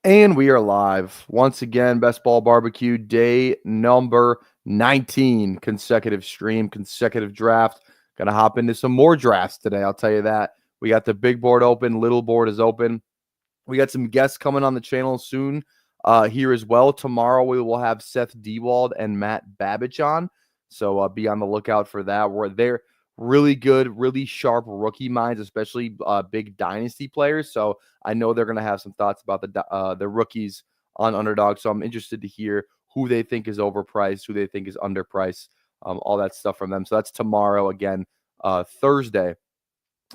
And we are live once again. Best Ball Barbecue day number 19, consecutive stream, consecutive draft. Gonna hop into some more drafts today, I'll tell you that. We got the big board open, little board is open. We got some guests coming on the channel soon here as well. Tomorrow we will have Seth Dewald and Matt Babbage on, so be on the lookout for that. They're really good, really sharp rookie minds, especially big dynasty players. So I know they're going to have some thoughts about the rookies on Underdog. So I'm interested to hear who they think is overpriced, who they think is underpriced, all that stuff from them. So that's tomorrow again, Thursday.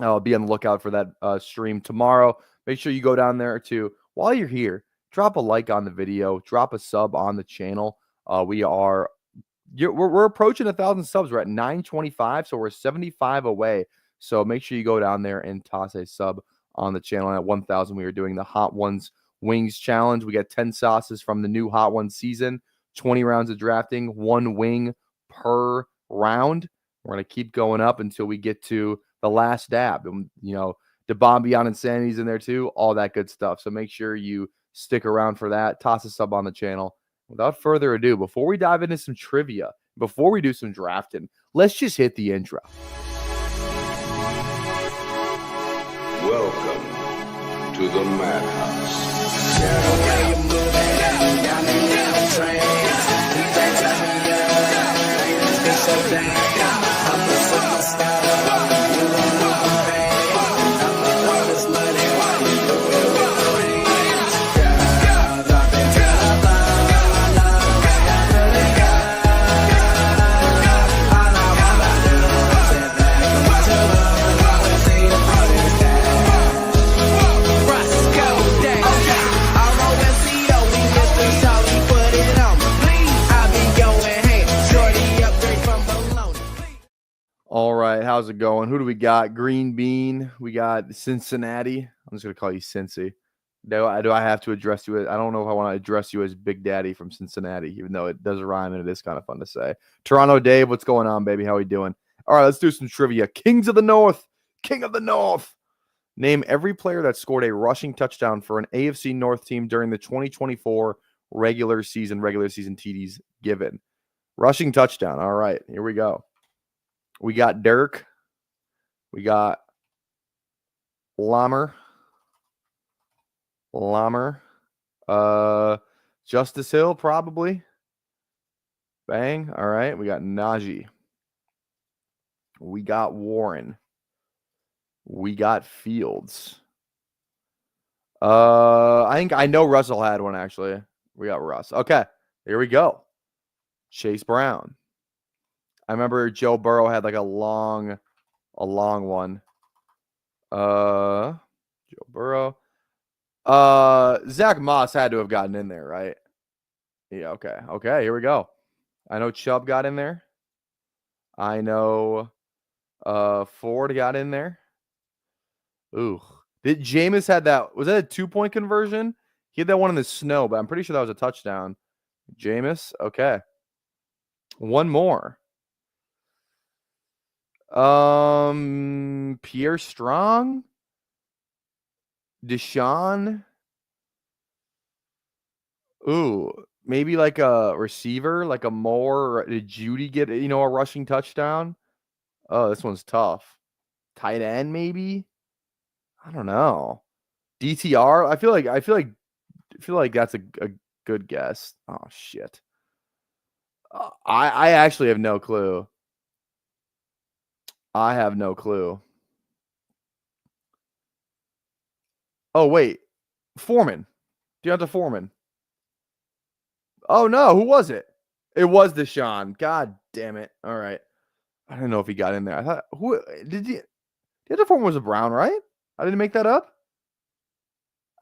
I'll be on the lookout for that stream tomorrow. Make sure you go down there too. While you're here, drop a like on the video, drop a sub on the channel. We're approaching 1,000 subs. We're at 925, so we're 75 away. So make sure you go down there and toss a sub on the channel. At 1,000, we are doing the Hot Ones Wings Challenge. We got 10 sauces from the new Hot Ones season, 20 rounds of drafting, 1 wing per round. We're going to keep going up until we get to the last dab. And, you know, the Bomb Beyond Insanity's in there too, all that good stuff. So make sure you stick around for that. Toss a sub on the channel. Without further ado, before we dive into some trivia, before we do some drafting, let's just hit the intro. Welcome to the Madhouse. All right, how's it going? Who do we got? Green Bean. We got Cincinnati. I'm just going to call you Cincy. Do I have to address you as, I don't know if I want to address you as Big Daddy from Cincinnati, even though it does rhyme and it is kind of fun to say. Toronto Dave, what's going on, baby? How we doing? All right, let's do some trivia. Kings of the North. King of the North. Name every player that scored a rushing touchdown for an AFC North team during the 2024 regular season TDs given. Rushing touchdown. All right, here we go. We got Dirk. We got Lammer. Justice Hill, probably. Bang. All right. We got Najee. We got Warren. We got Fields. I think I know Russell had one, actually. We got Russ. Okay. Here we go. Chase Brown. I remember Joe Burrow had like a long one. Joe Burrow. Zach Moss had to have gotten in there, right? Yeah, okay. Okay, here we go. I know Chubb got in there. I know Ford got in there. Ooh. Did Jameis had that? Was that a 2-point conversion? He had that one in the snow, but I'm pretty sure that was a touchdown. Jameis? Okay. One more. Pierre Strong, Deshaun. Ooh, maybe like a receiver, like a Moore. Did Judy get, a rushing touchdown? Oh, this one's tough. Tight end, maybe. I don't know. DTR. I feel like that's a good guess. Oh shit. I actually have no clue. I have no clue. Oh, wait. Foreman. Deonta Foreman. Oh, no. Who was it? It was Deshaun. God damn it. All right. I don't know if he got in there. I thought, who did he? Deonta Foreman was a Brown, right? I didn't make that up.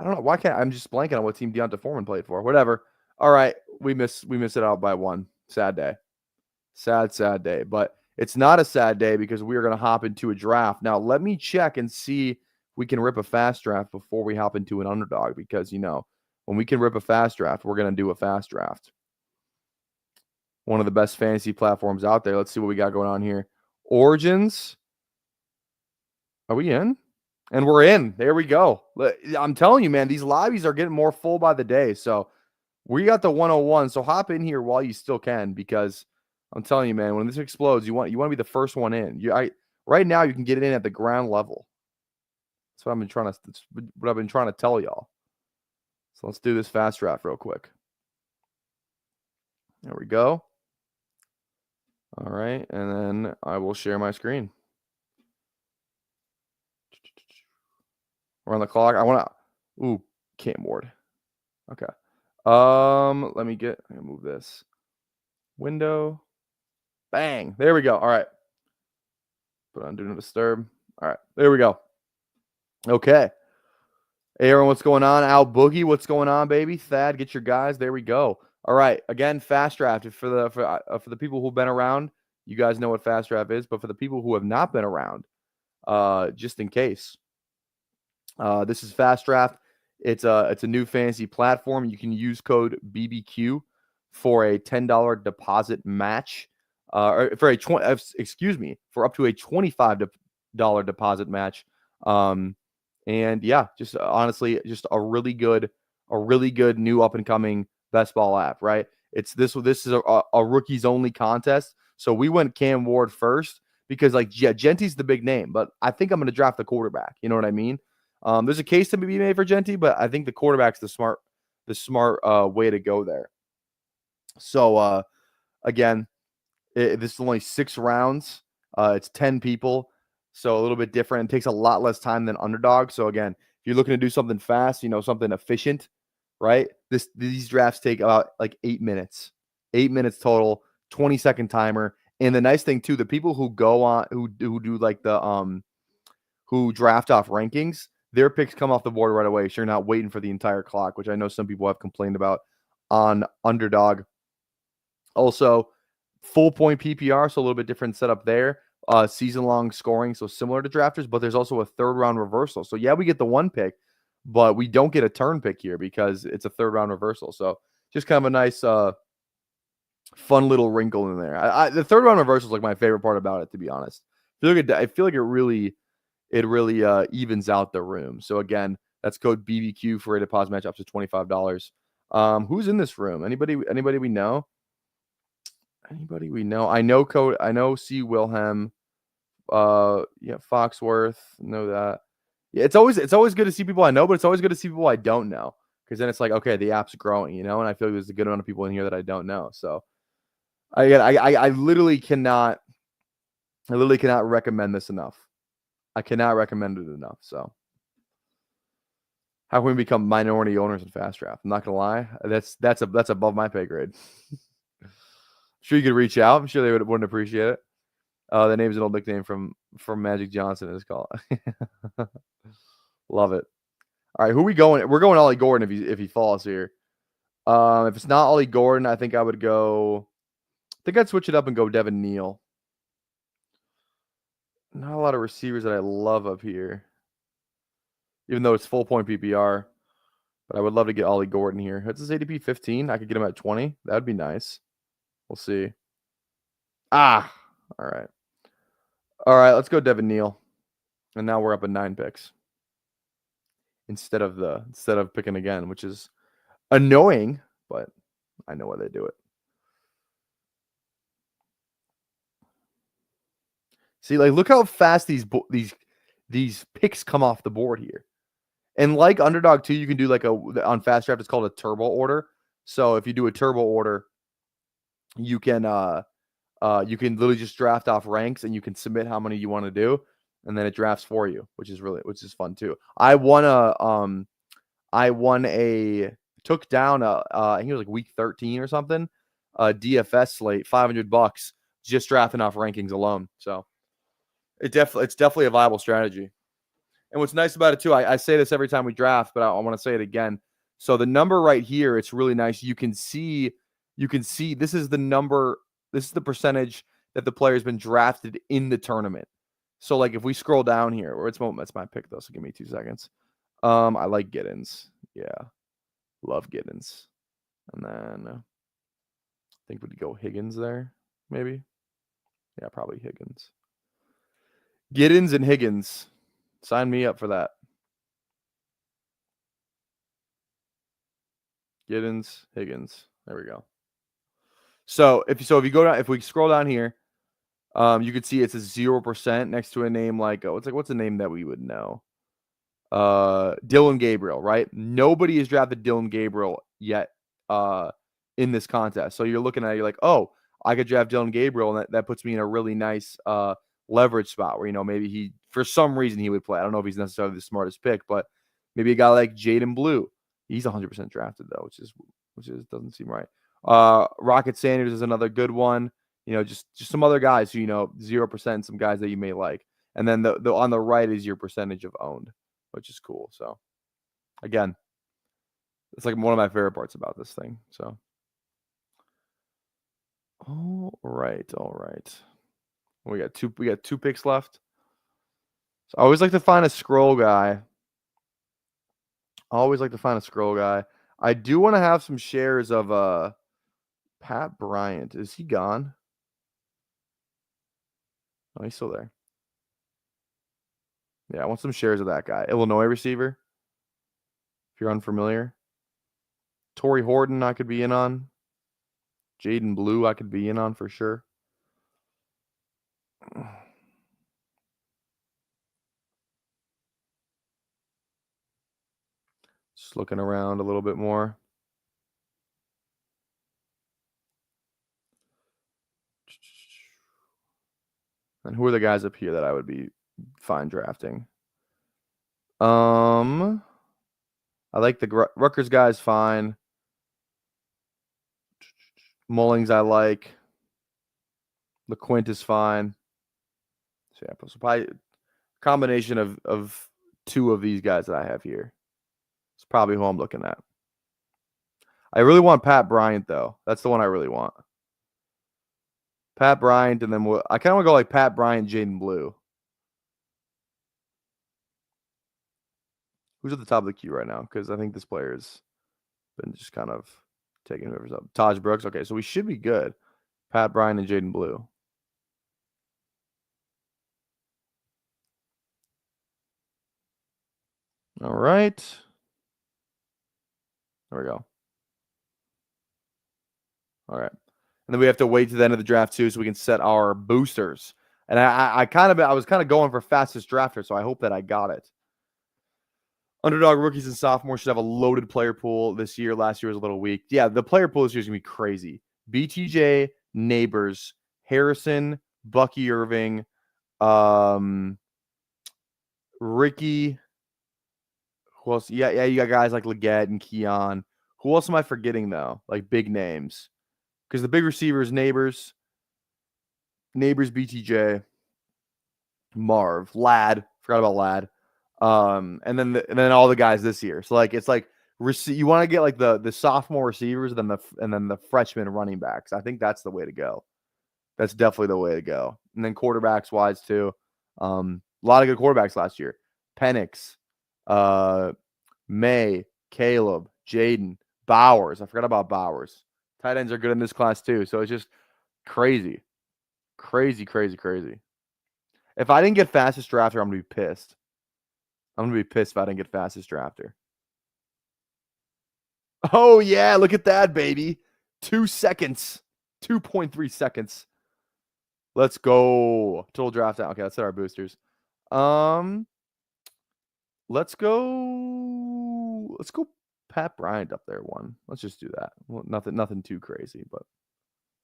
I don't know. Why can't I'm just blanking on what team Deonta Foreman played for. Whatever. All right. We missed it out by one. Sad day. Sad day. But it's not a sad day because we are going to hop into a draft. Now, let me check and see if we can rip a fast draft before we hop into an underdog because, when we can rip a fast draft, we're going to do a fast draft. One of the best fantasy platforms out there. Let's see what we got going on here. Origins. Are we in? And we're in. There we go. I'm telling you, man, these lobbies are getting more full by the day. So we got the 101. So hop in here while you still can, because I'm telling you, man, when this explodes, you want to be the first one in. Right now you can get in at the ground level. That's what I've been trying to tell y'all. So let's do this fast draft real quick. There we go. All right, and then I will share my screen. We're on the clock. I want to. Ooh, can't board. Okay. Let me move this window. Bang. There we go. All right. Put on do not disturb. All right. There we go. Okay. Hey, everyone, what's going on? Al Boogie, what's going on, baby? Thad, get your guys. There we go. All right. Again, fast draft for the people who've been around. You guys know what fast draft is, but for the people who have not been around, just in case, this is fast draft. It's a new fantasy platform. You can use code BBQ for a $10 deposit match, or for up to a $25 deposit match. And yeah, just honestly, just a really good new up and coming best ball app, right? This is a rookies only contest. So we went Cam Ward first because, like, yeah, Genty's the big name, but I think I'm going to draft the quarterback. You know what I mean? There's a case to be made for Genty, but I think the quarterback's the smart way to go there. So again, this is only 6 rounds. It's 10 people, so a little bit different. It takes a lot less time than Underdog. So again, if you're looking to do something fast, something efficient, right? These drafts take about like 8 minutes. 8 minutes total, 20-second timer. And the nice thing too, the people who go on who do like the who draft off rankings, their picks come off the board right away. So you're not waiting for the entire clock, which I know some people have complained about on Underdog. Also, full point PPR, so a little bit different setup there. Season-long scoring, so similar to drafters, but there's also a third-round reversal. So yeah, we get the 1 pick, but we don't get a turn pick here because it's a third-round reversal. So just kind of a nice, fun little wrinkle in there. The third-round reversal is like my favorite part about it, to be honest. I feel like it really evens out the room. So again, that's code BBQ for a deposit match up to $25. Who's in this room? Anybody we know? Anybody we know? I know C. Wilhelm. Yeah, Foxworth. Know that. Yeah, it's always good to see people I know, but it's always good to see people I don't know, because then it's like, okay, the app's growing, and I feel like there's a good amount of people in here that I don't know. So I literally cannot recommend this enough. I cannot recommend it enough. So how can we become minority owners in fast draft? I'm not gonna lie, that's above my pay grade. Sure, you could reach out. I'm sure they wouldn't appreciate it. The name's an old nickname from Magic Johnson. It's called. Love it. All right, who we going? We're going Ollie Gordon if he falls here. If it's not Ollie Gordon, I think I would go. I think I'd switch it up and go Devin Neal. Not a lot of receivers that I love up here, even though it's full point PPR. But I would love to get Ollie Gordon here. That's his ADP 15. I could get him at 20. That would be nice. We'll see. All right. All right, let's go Devin Neal. And now we're up at 9 picks. Instead of picking again, which is annoying, but I know why they do it. See, like, look how fast these picks come off the board here. And like Underdog 2, you can do on fast draft, it's called a turbo order. So if you do a turbo order, you can literally just draft off ranks, and you can submit how many you want to do, and then it drafts for you, which is fun too. I took down I think it was like week 13 or something, DFS slate, $500 just drafting off rankings alone. So it's definitely a viable strategy. And what's nice about it too, I say this every time we draft, but I want to say it again. So the number right here, it's really nice. You can see this is the number. This is the percentage that the player's been drafted in the tournament. So like if we scroll down here, or that's my pick though. So give me 2 seconds. I like Giddens. Yeah, love Giddens. And then I think we'd go Higgins there, maybe. Yeah, probably Higgins. Giddens and Higgins. Sign me up for that. Giddens, Higgins. There we go. So if you go down, if we scroll down here, you could see it's a 0% next to a name like what's a name that we would know? Dylan Gabriel, right? Nobody has drafted Dylan Gabriel yet in this contest. So you're looking at it, you're like, oh, I could draft Dylan Gabriel, and that puts me in a really nice leverage spot where, maybe he, for some reason, he would play. I don't know if he's necessarily the smartest pick, but maybe a guy like Jaden Blue. He's 100% drafted though, which doesn't seem right. Rocket Sanders is another good one. Just some other guys who 0%, some guys that you may like, and then the on the right is your percentage of owned, which is cool. So again, it's like one of my favorite parts about this thing. So all right. We got two picks left. So I always like to find a scroll guy. I do want to have some shares of Pat Bryant. Is he gone? Oh, he's still there. Yeah, I want some shares of that guy. Illinois receiver. If you're unfamiliar. Torrey Horton, I could be in on. Jaden Blue, I could be in on for sure. Just looking around a little bit more. And who are the guys up here that I would be fine drafting? I like the Rutgers guys fine. Mullings I like. LeQuint is fine. So yeah, so probably a combination of two of these guys that I have here. It's probably who I'm looking at. I really want Pat Bryant though. That's the one I really want. Pat Bryant, and then I kind of want to go like Pat Bryant, Jaden Blue. Who's at the top of the queue right now? Because I think this player has been just kind of taking whoever's up. Taj Brooks. Okay, so we should be good. Pat Bryant and Jaden Blue. All right. There we go. All right. And then we have to wait to the end of the draft too, so we can set our boosters. And I was kind of going for fastest drafter, so I hope that I got it. Underdog rookies and sophomores should have a loaded player pool this year. Last year was a little weak. Yeah, the player pool this year is gonna be crazy. BTJ, Neighbors, Harrison, Bucky Irving, Ricky. Who else? Yeah, you got guys like Leggett and Keon. Who else am I forgetting though? Like big names. Because the big receivers, Neighbors, BTJ, Marv, Ladd. Forgot about Ladd. And then all the guys this year. So like it's like you want to get like the sophomore receivers, and then the freshman running backs. I think that's the way to go. That's definitely the way to go. And then quarterbacks wise too. A lot of good quarterbacks last year. Penix, May, Caleb, Jaden, Bowers. I forgot about Bowers. Tight ends are good in this class too. So it's just crazy. Crazy. If I didn't get fastest drafter, I'm going to be pissed. I'm going to be pissed if I didn't get fastest drafter. Oh, yeah. Look at that, baby. 2 seconds. 2.3 seconds. Let's go. Total draft out. Okay, let's set our boosters. Let's go Pat Bryant up there one. Let's just do that. Well, nothing too crazy, but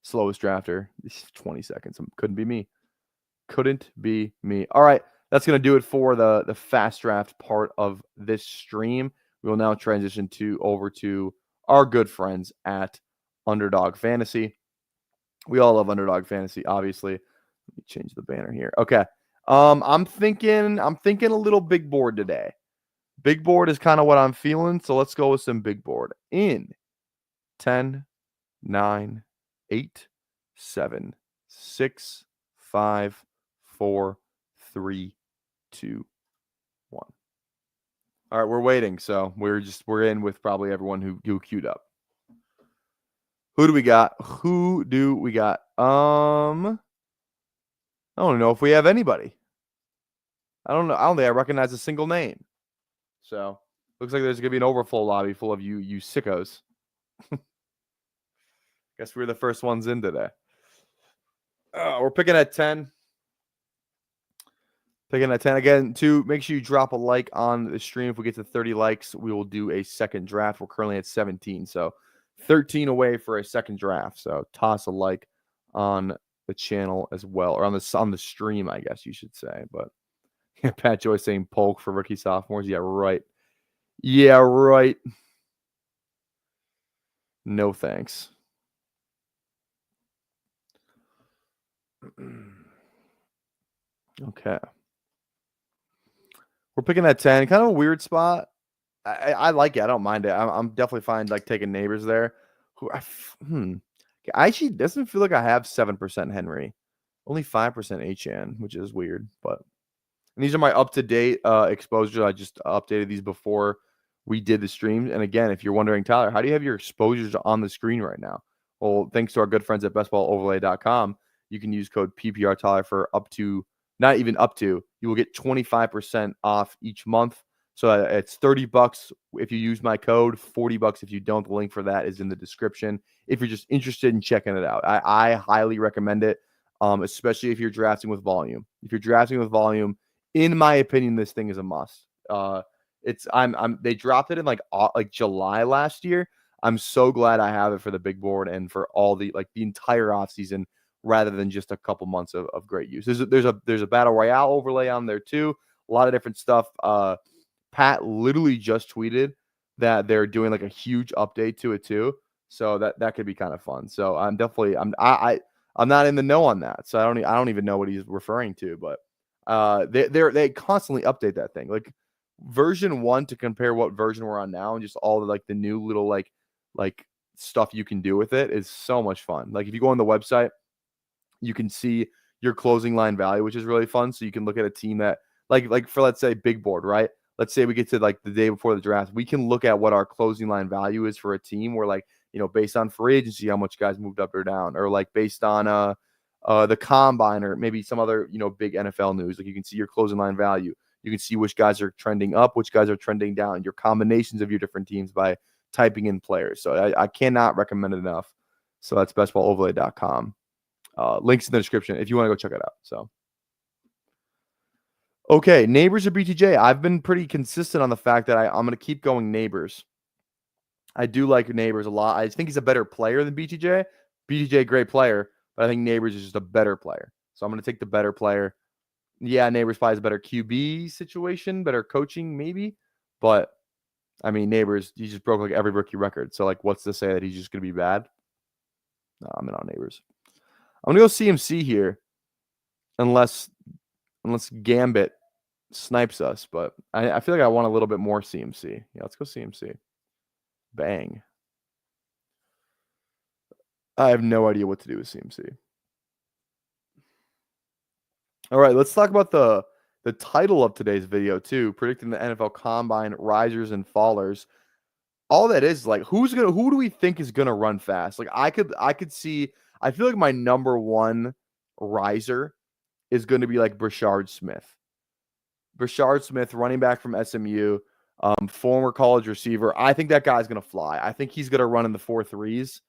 slowest drafter. 20 seconds. Couldn't be me. All right. That's going to do it for the fast draft part of this stream. We will now transition over to our good friends at Underdog Fantasy. We all love Underdog Fantasy, obviously. Let me change the banner here. Okay. I'm thinking a little big board today. Big board is kind of what I'm feeling, so let's go with some big board. In 10, 9, 8, 7, 6, 5, 4, 3, 2, 1. All right, we're waiting. So we're in with probably everyone who queued up. Who do we got? I don't know if we have anybody. I don't know. I don't think I recognize a single name. So looks like there's gonna be an overflow lobby full of you sickos. Guess we're the first ones in today. We're picking at 10. Picking at 10 again. Make sure you drop a like on the stream. If we get to 30 likes, we will do a second draft. We're currently at 17, so 13 away for a second draft. So toss a like on the channel as well, or on the stream, I guess you should say. But Pat Joyce saying Polk for rookie sophomores. Yeah, right. Yeah, right. No thanks. Okay. We're picking at 10. Kind of a weird spot. I like it. I don't mind it. I'm definitely fine like taking neighbors there. I actually doesn't feel like I have 7% Henry. Only 5% Achan, which is weird. But and these are my up-to-date exposures. I just updated these before we did the stream. And again, if you're wondering, Tyler, how do you have your exposures on the screen right now? Well, thanks to our good friends at bestballoverlay.com, you can use code PPR Tyler for up to, not even up to, you will get 25% off each month. So it's $30 if you use my code, $40 if you don't. The link for that is in the description. If you're just interested in checking it out, I highly recommend it, especially if you're drafting with volume. If you're drafting with volume, in my opinion, this thing is a must. They dropped it in like July last year. I'm so glad I have it for the big board and for all the entire offseason rather than just a couple months of great use. There's a battle royale overlay on there too. A lot of different stuff. Pat literally just tweeted that they're doing like a huge update to it too. So that could be kind of fun. So I'm not in the know on that. So I don't even know what he's referring to, but they constantly update that thing. Like version 1 to compare what version we're on now and just all the like the new little like stuff you can do with it is so much fun. Like if you go on the website, you can see your closing line value, which is really fun. So you can look at a team that like for let's say big board, right? Let's say we get to like the day before the draft, we can look at what our closing line value is for a team where like, based on free agency, how much guys moved up or down, or like based on the combine or maybe some other, big NFL news. Like you can see your closing line value. You can see which guys are trending up, which guys are trending down, your combinations of your different teams by typing in players. So I cannot recommend it enough. So that's bestballoverlay.com. Links in the description if you want to go check it out. So, okay, neighbors or BTJ. I've been pretty consistent on the fact that I'm going to keep going neighbors. I do like neighbors a lot. I think he's a better player than BTJ. BTJ, great player, but I think neighbors is just a better player. So I'm going to take the better player. Yeah, neighbors probably has a better QB situation, better coaching maybe, but I mean, neighbors, he just broke like every rookie record. So like, what's to say that he's just going to be bad? No, I'm in on neighbors. I'm going to go CMC here, unless Gambit snipes us. But I feel like I want a little bit more CMC. Yeah, let's go CMC. Bang. I have no idea what to do with CMC. All right, let's talk about the title of today's video too, predicting the NFL Combine risers and fallers. All that is like who do we think is gonna run fast? Like I could see, I feel like my number one riser is gonna be like Brashard Smith. Brashard Smith, running back from SMU, former college receiver. I think that guy's gonna fly. I think he's gonna run in the 4.3s,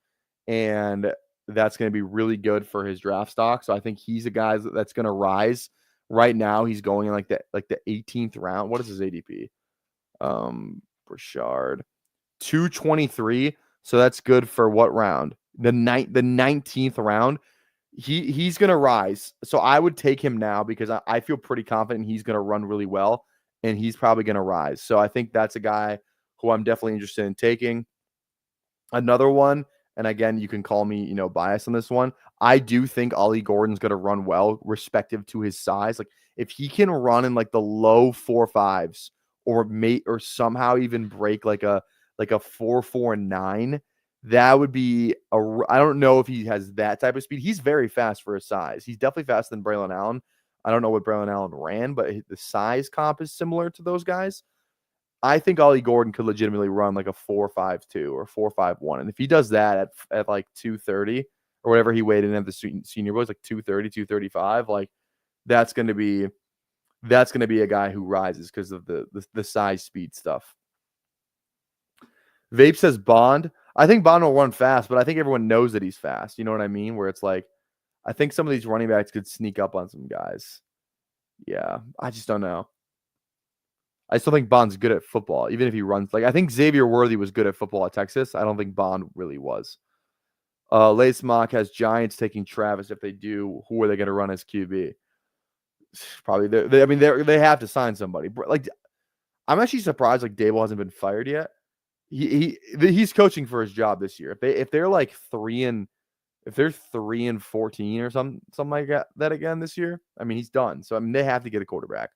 and that's gonna be really good for his draft stock. So I think he's a guy that's gonna rise. Right now, he's going in like the 18th round. What is his ADP? Brashard. 223. So that's good for what round? The 19th round. He's gonna rise. So I would take him now because I feel pretty confident he's gonna run really well and he's probably gonna rise. So I think that's a guy who I'm definitely interested in taking. Another one, and again, you can call me, biased on this one. I do think Ollie Gordon's gonna run well, respective to his size. Like if he can run in like the low 4.5s or somehow even break like a 4.49, that would be I don't know if he has that type of speed. He's very fast for his size. He's definitely faster than Braylon Allen. I don't know what Braylon Allen ran, but the size comp is similar to those guys. I think Ollie Gordon could legitimately run like a 4.52 or 4.51. And if he does that at like 230 or whatever he weighed in at the Senior Bowl, it's like 230, 235, like that's going to be that's going to be a guy who rises because of the size speed stuff. Vape says Bond. I think Bond will run fast, but I think everyone knows that he's fast. You know what I mean? Where it's like, I think some of these running backs could sneak up on some guys. Yeah, I just don't know. I still think Bond's good at football, even if he runs. Like, I think Xavier Worthy was good at football at Texas. I don't think Bond really was. Lace Mock has Giants taking Travis. If they do, who are they going to run as QB? Probably they have to sign somebody. Like, I'm actually surprised like Dable hasn't been fired yet. He's coaching for his job this year. If they're like 3-14 or something like that again this year, I mean, he's done. So I mean, they have to get a quarterback.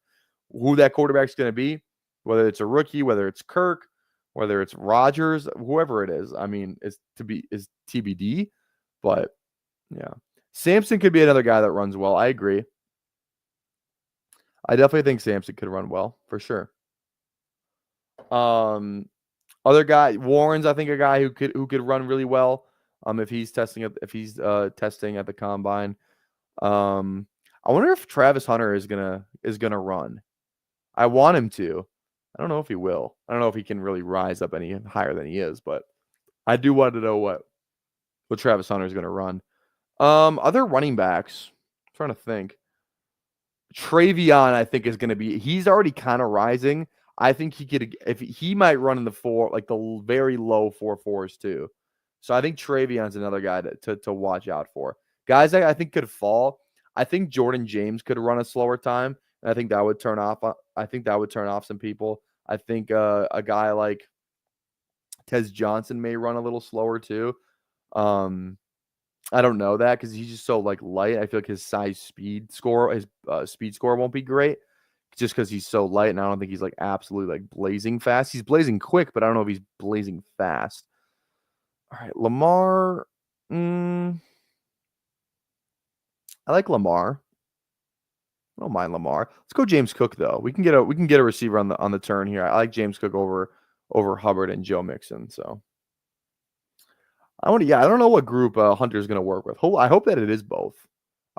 Who that quarterback's going to be, whether it's a rookie, whether it's Kirk, whether it's Rodgers, whoever it is, I mean, is TBD. But yeah, Sampson could be another guy that runs well. I agree. I definitely think Sampson could run well for sure. Other guy, Warren's I think a guy who could run really well. If he's testing at the combine. I wonder if Travis Hunter is gonna run. I want him to. I don't know if he will. I don't know if he can really rise up any higher than he is, but I do want to know what Travis Hunter is gonna run. Other running backs. I'm trying to think. Travion, I think, is going to be. He's already kind of rising. I think he might run in the 4, like the very low 4.4s too. So I think Travion's another guy to watch out for. Guys, I think could fall. I think Jordan James could run a slower time, and I think that would turn off. I think that would turn off some people. I think a guy like Tez Johnson may run a little slower too. I don't know that because he's just so like light. I feel like his speed score won't be great just because he's so light, and I don't think he's like absolutely like blazing fast. He's blazing quick, but I don't know if he's blazing fast. All right, Lamar. I like Lamar. I don't mind Lamar. Let's go James Cook though. We can get a receiver on the turn here. I like James Cook over Hubbard and Joe Mixon. So. I don't know what group Hunter's going to work with. I hope that it is both.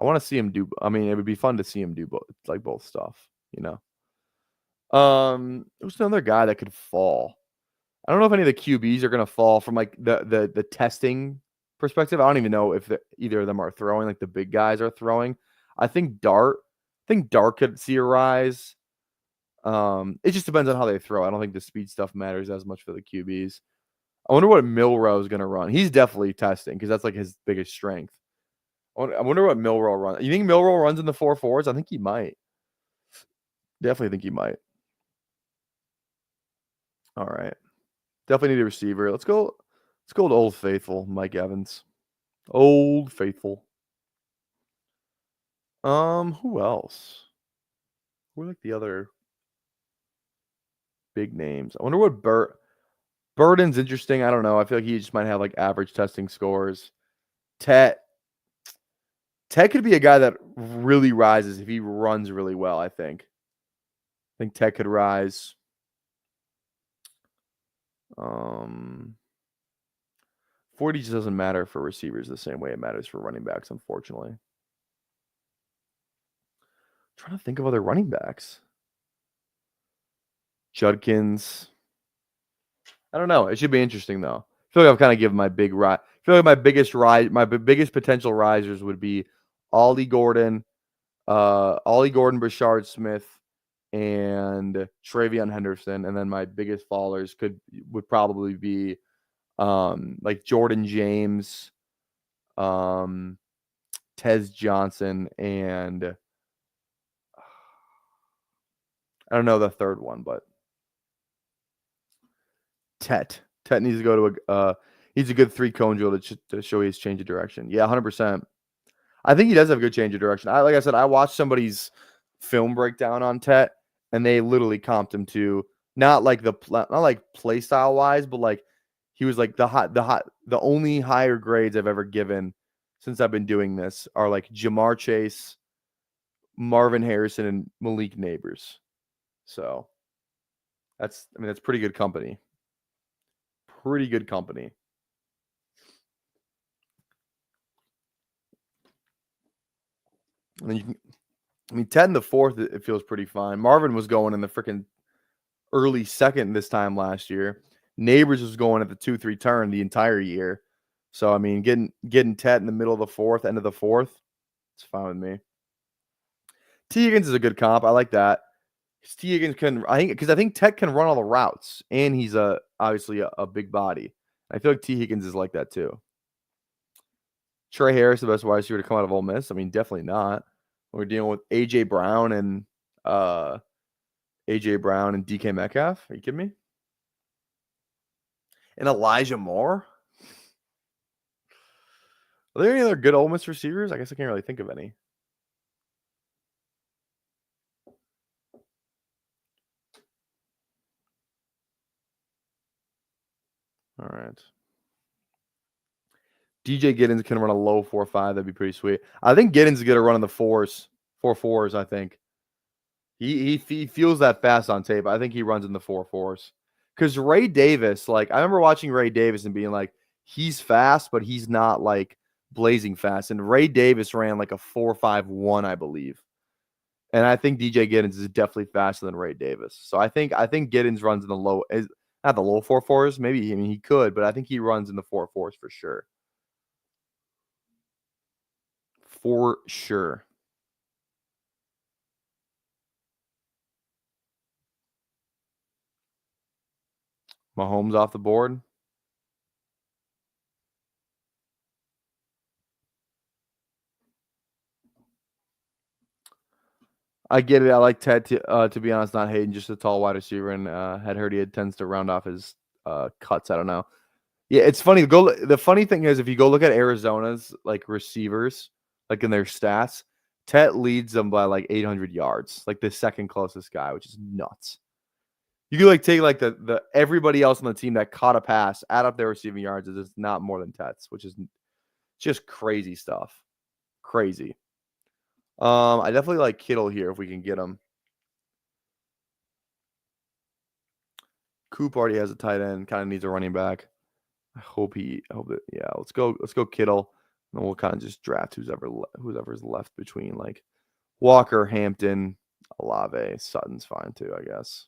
I want to see him do. I mean, it would be fun to see him do both stuff. You know. There's another guy that could fall. I don't know if any of the QBs are going to fall from like the testing perspective. I don't even know if either of them are throwing. Like the big guys are throwing. I think Dart could see a rise. It just depends on how they throw. I don't think the speed stuff matters as much for the QBs. I wonder what Milrow is going to run. He's definitely testing because that's like his biggest strength. I wonder what Milrow runs. You think Milrow runs in the 4.4s? I think he might. Definitely think he might. All right. Definitely need a receiver. Let's go to Old Faithful, Mike Evans. Old Faithful. Who else? Who are like the other big names? I wonder what Burden's interesting. I don't know. I feel like he just might have like average testing scores. Tet could be a guy that really rises if he runs really well, I think. I think Tet could rise. 40 just doesn't matter for receivers the same way it matters for running backs, unfortunately. I'm trying to think of other running backs. Judkins. I don't know. It should be interesting though. I feel like I've kind of given my big rise. I feel like my biggest potential risers would be Ollie Gordon, Brashard Smith, and Travion Henderson. And then my biggest fallers would probably be like Jordan James, Tez Johnson, and I don't know the third one, but Tet needs to go to he's a good 3-cone drill to show his change of direction. Yeah, 100%. I think he does have a good change of direction. Like I said, I watched somebody's film breakdown on Tet, and they literally comped him to not like play style wise, but like he was like the only higher grades I've ever given since I've been doing this are like Jamar Chase, Marvin Harrison, and Malik Neighbors. So that's pretty good company. Pretty good company. And then I mean, Ted in the fourth, it feels pretty fine. Marvin was going in the freaking early second this time last year. Neighbors was going at the 2-3 turn the entire year. So I mean, getting Ted in the middle of the fourth, end of the fourth, it's fine with me. T. Higgins is a good comp. I like that. T. Higgins can, I think Ted can run all the routes, and he's obviously a big body. I feel like T. Higgins is like that too. Trey Harris, the best wide receiver to come out of Ole Miss? I mean, definitely not. We're dealing with AJ Brown and DK Metcalf. Are you kidding me? And Elijah Moore. Are there any other good Ole Miss receivers? I guess I can't really think of any. All right. DJ Giddens can run a low 4.5. That'd be pretty sweet. I think Giddens is going to run in the 4.4s, I think. He feels that fast on tape. I think he runs in the 4.4s. Because Ray Davis, like, I remember watching Ray Davis and being like, he's fast, but he's not, like, blazing fast. And Ray Davis ran like a 4.51, I believe. And I think DJ Giddens is definitely faster than Ray Davis. So I think Giddens runs in the low, not the low 4.4s. Maybe, I mean, he could, but I think he runs in the 4.4s for sure. For sure. Mahomes off the board. I get it. I like Ted to be honest, not Hayden, just a tall wide receiver, and had heard he tends to round off his cuts. I don't know. Yeah, it's funny. The funny thing is, if you go look at Arizona's like receivers, like in their stats, Ted leads them by like 800 yards, like the second closest guy, which is nuts. You could like take like the everybody else on the team that caught a pass, add up their receiving yards, is not more than Ted's, which is just crazy stuff. Crazy. I definitely like Kittle here if we can get him. Coop already has a tight end, kind of needs a running back. I hope that, yeah, let's go Kittle. And we'll kind of just draft whoever's left between like Walker, Hampton, Olave, Sutton's fine too, I guess.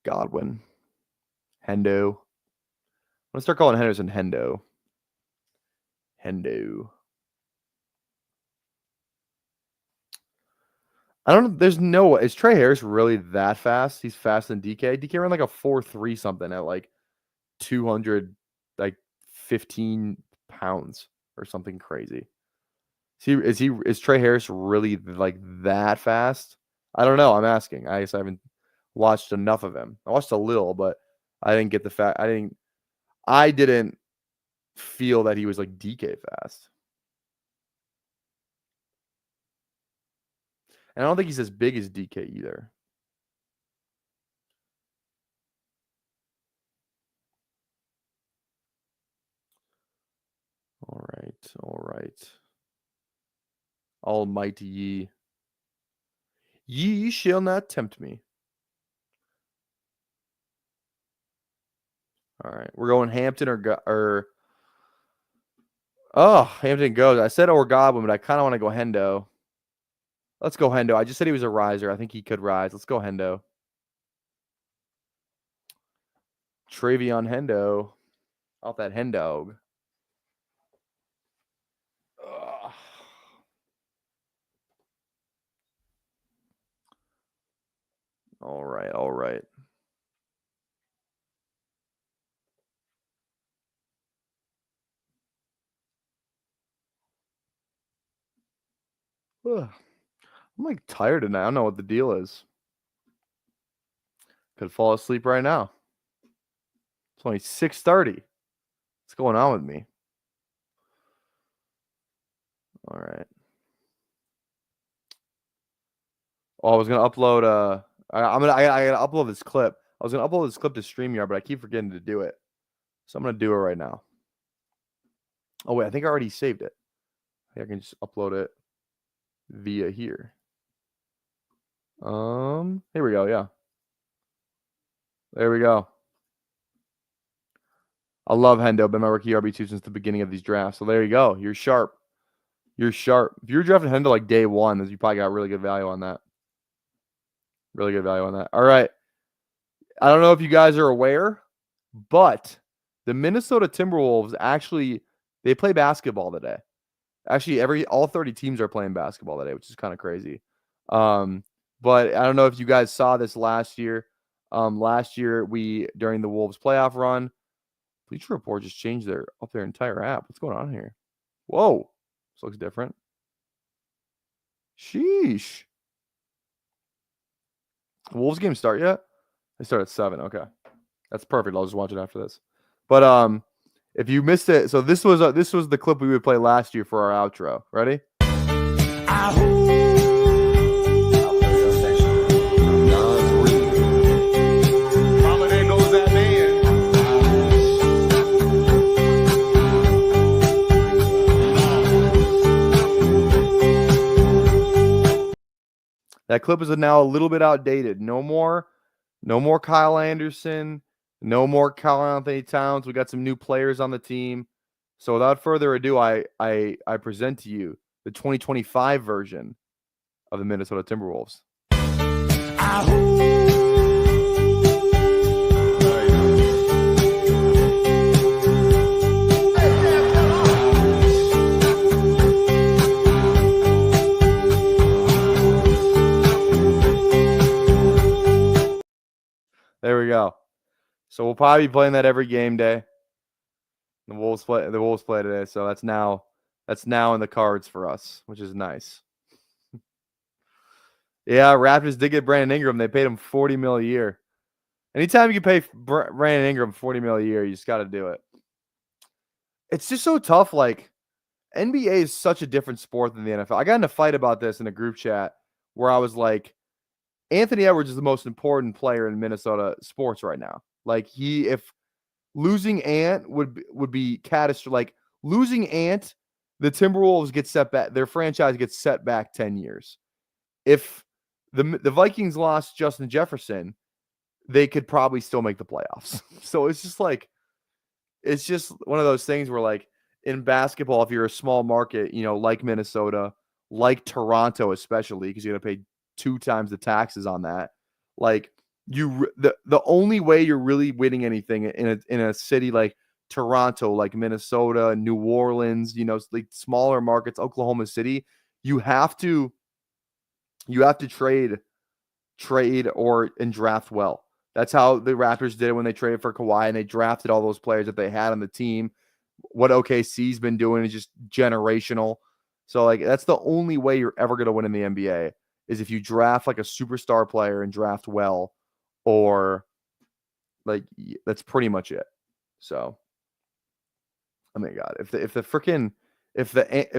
Godwin, Hendo. I'm gonna start calling Henderson Hendo. I don't know. There's no way. Is Trey Harris really that fast? He's faster than DK. DK ran like a 4.3 something at like 215 pounds or something crazy. Is Trey Harris really like that fast? I don't know. I'm asking. I guess I haven't watched enough of him. I watched a little, but I didn't get the fact. I didn't feel that he was like DK fast. And I don't think he's as big as DK either. All right. Almighty ye. Ye shall not tempt me. All right. We're going Hampton or oh, Hampton goes. I said or Godwin, but I kind of want to go Hendo. Let's go Hendo. I just said he was a riser. I think he could rise. Let's go Hendo. Travion Hendo. Off that Hendog. All right. I'm like tired tonight. I don't know what the deal is. Could fall asleep right now. It's only 6:30. What's going on with me? All right. Oh, I was gonna upload. I gotta upload this clip. I was gonna upload this clip to StreamYard, but I keep forgetting to do it. So I'm gonna do it right now. Oh wait, I think I already saved it. I can just upload it via here. Here we go. Yeah. There we go. I love Hendo. Been my rookie RB2 since the beginning of these drafts. So there you go. You're sharp. You're sharp. If you're drafting Hendo like day one, then you probably got really good value on that. Really good value on that. All right. I don't know if you guys are aware, but the Minnesota Timberwolves actually they play basketball today. Actually, all 30 teams are playing basketball today, which is kind of crazy. But I don't know if you guys saw this last year. Last year during the Wolves playoff run, Bleacher Report just changed their entire app. What's going on here? Whoa, this looks different. Sheesh. Wolves game start yet? They start at 7. Okay, that's perfect. I'll just watch it after this. But if you missed it, so this was the clip we would play last year for our outro. Ready? That clip is now a little bit outdated. No more Kyle Anderson. No more Karl Anthony Towns. We got some new players on the team. So without further ado, I present to you the 2025 version of the Minnesota Timberwolves. There we go. So we'll probably be playing that every game day. The Wolves play today, so that's now in the cards for us, which is nice. Yeah, Raptors did get Brandon Ingram. They paid him $40 million a year. Anytime you can pay Brandon Ingram $40 million a year, you just got to do it. It's just so tough. Like, NBA is such a different sport than the NFL. I got in a fight about this in a group chat where I was like, Anthony Edwards is the most important player in Minnesota sports right now. Like, if losing Ant would be catastrophic. Like, losing Ant, the Timberwolves get set back. Their franchise gets set back 10 years. If the Vikings lost Justin Jefferson, they could probably still make the playoffs. So it's just one of those things where, like, in basketball, if you're a small market, like Minnesota, like Toronto, especially because you're going to pay 2 times the taxes on that, like, the only way you're really winning anything in a city like Toronto, like Minnesota, New Orleans, like smaller markets, Oklahoma City, you have to trade and draft well. That's how the Raptors did it when they traded for Kawhi, and they drafted all those players that they had on the team. What OKC's been doing is just generational. So, like, that's the only way you're ever going to win in the NBA is if you draft like a superstar player and draft well, or like that's pretty much it. So, oh my God, if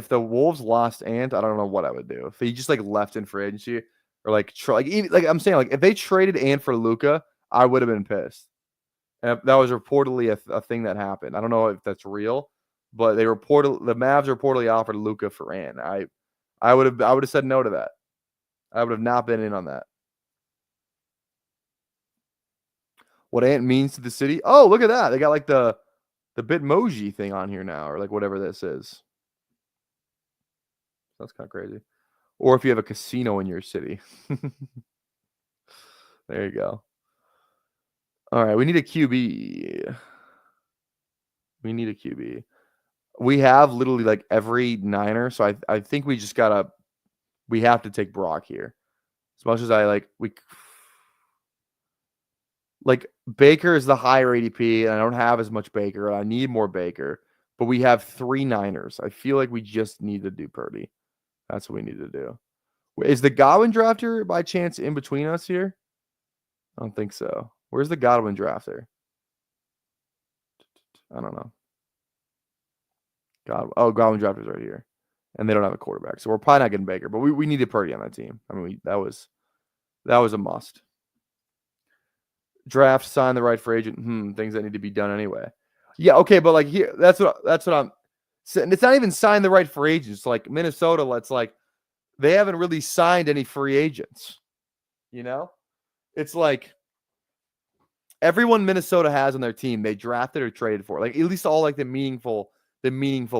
the Wolves lost Ant, I don't know what I would do. If he just like left in free agency, or like I'm saying, like if they traded Ant for Luka, I would have been pissed. And that was reportedly a thing that happened. I don't know if that's real, but the Mavs reportedly offered Luka for Ant. I would have said no to that. I would have not been in on that. What Ant means to the city? Oh, look at that! They got like the Bitmoji thing on here now, or like whatever this is. That's kind of crazy. Or if you have a casino in your city. There you go. All right, we need a QB. We have literally like every Niner, so I think we have to take Brock here. As much as Baker is the higher ADP, and I don't have as much Baker. I need more Baker, but we have 3 Niners. I feel like we just need to do Purdy. That's what we need to do. Is the Godwin drafter by chance in between us here? I don't think so. Where's the Godwin drafter? I don't know. Godwin drafter's right here. And they don't have a quarterback. So we're probably not getting Baker, but we needed Purdy on that team. I mean, that was a must. Draft, sign the right free agent. Things that need to be done anyway. Yeah, okay, but like here, that's what I'm saying. It's not even sign the right free agents. Like Minnesota, they haven't really signed any free agents. It's like everyone Minnesota has on their team, they drafted or traded for. Like at least all like the meaningful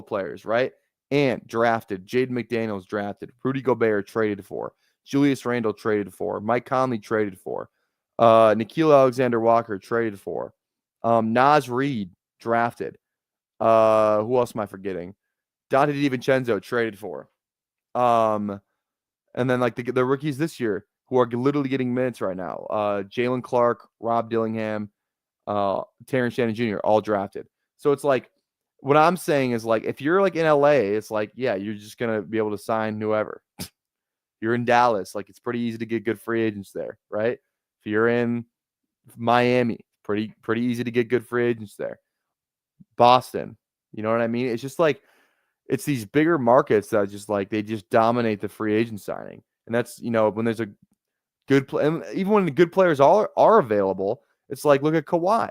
players, right? Ant drafted. Jaden McDaniels drafted. Rudy Gobert traded for. Julius Randle traded for. Mike Conley traded for. Nickeil Alexander-Walker traded for. Naz Reid drafted. Who else am I forgetting? Dante DiVincenzo traded for. And then like the rookies this year who are literally getting minutes right now. Jalen Clark, Rob Dillingham, Terrence Shannon Jr. all drafted. So it's like what I'm saying is like if you're like in LA, it's like yeah, you're just gonna be able to sign whoever. You're in Dallas, like it's pretty easy to get good free agents there, right? If you're in Miami, pretty easy to get good free agents there. Boston, you know what I mean? It's just like it's these bigger markets that just like they just dominate the free agent signing, and that's when there's a good play, and even when the good players are available, it's like look at Kawhi.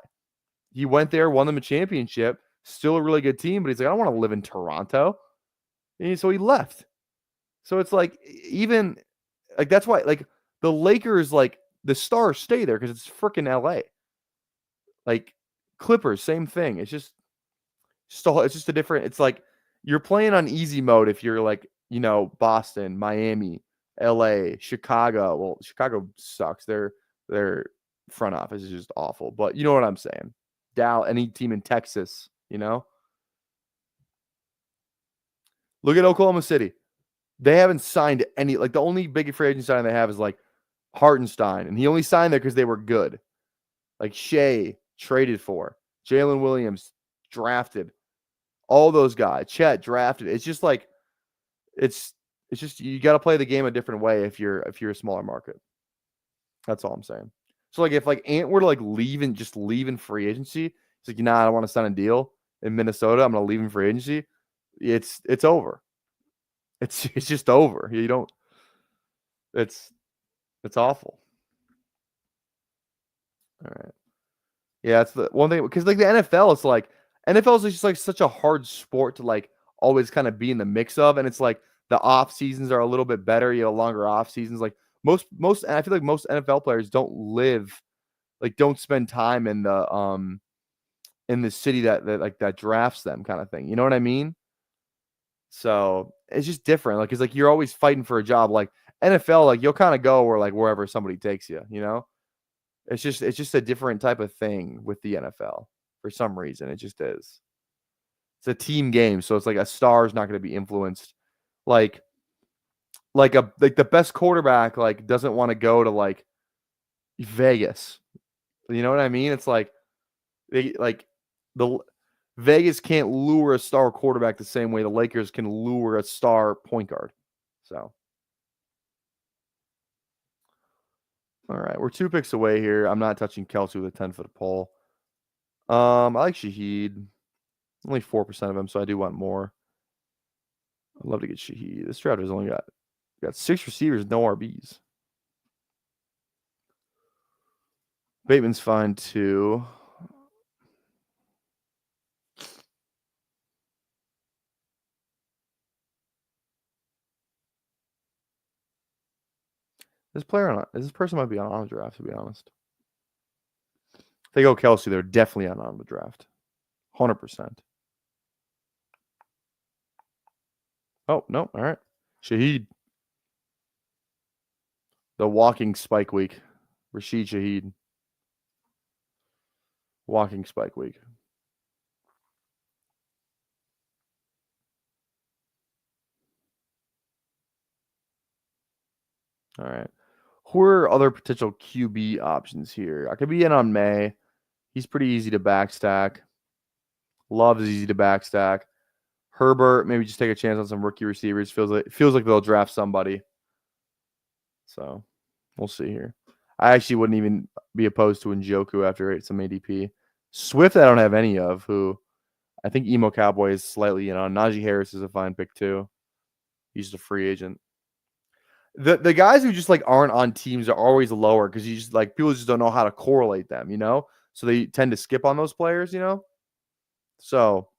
He went there, won them a championship, still a really good team, but he's like I don't want to live in Toronto, and so he left. So it's like even like that's why like the Lakers like the stars stay there because it's freaking LA. Like Clippers, same thing. It's just a different. It's like you're playing on easy mode if you're like Boston, Miami, LA, Chicago. Well, Chicago sucks. Their front office is just awful. But you know what I'm saying. Any team in Texas, Look at Oklahoma City. They haven't signed any. Like the only big free agent signing they have is like Hartenstein, and he only signed there because they were good. Like Shea traded for, Jalen Williams drafted, all those guys. Chet drafted. It's just like it's just you got to play the game a different way if you're a smaller market. That's all I'm saying. So like if like Ant were to like leave in free agency, it's like I don't want to sign a deal in Minnesota. I'm gonna leave in free agency. It's over. It's just over. You don't. It's awful. All right. Yeah, it's the one thing because like the NFL, it's like NFL is just like such a hard sport to like always kind of be in the mix of, and it's like the off seasons are a little bit better. You have longer off seasons. Like most, and I feel like most NFL players don't spend time in the city that drafts them, kind of thing. You know what I mean? So it's just different. Like, it's like you're always fighting for a job. Like NFL, like you'll kind of go wherever somebody takes you. It's just a different type of thing with the NFL for some reason. It just is. It's a team game, so it's like a star is not going to be influenced. Like the best quarterback doesn't want to go to like Vegas. You know what I mean? It's like the Vegas can't lure a star quarterback the same way the Lakers can lure a star point guard. So, all right, we're 2 picks away here. I'm not touching Kelsey with a 10-foot pole. I like Shaheed. Only 4% of him, so I do want more. I'd love to get Shaheed. This draft has only got 6 receivers, no RBs. Bateman's fine too. This person might be on the draft, to be honest. If they go Kelsey, they're definitely on the draft. 100%. Oh, no. All right. Shaheed. The walking spike week. Rashid Shaheed. Walking spike week. All right. Who are other potential QB options here? I could be in on May. He's pretty easy to backstack. Love is easy to backstack. Herbert, maybe just take a chance on some rookie receivers. Feels like they'll draft somebody. So we'll see here. I actually wouldn't even be opposed to Njoku after some ADP. Swift, I don't have any of. Who I think Emo Cowboy is slightly in on. Najee Harris is a fine pick too. He's just a free agent. The guys who just aren't on teams are always lower because you just people just don't know how to correlate them, So they tend to skip on those players, So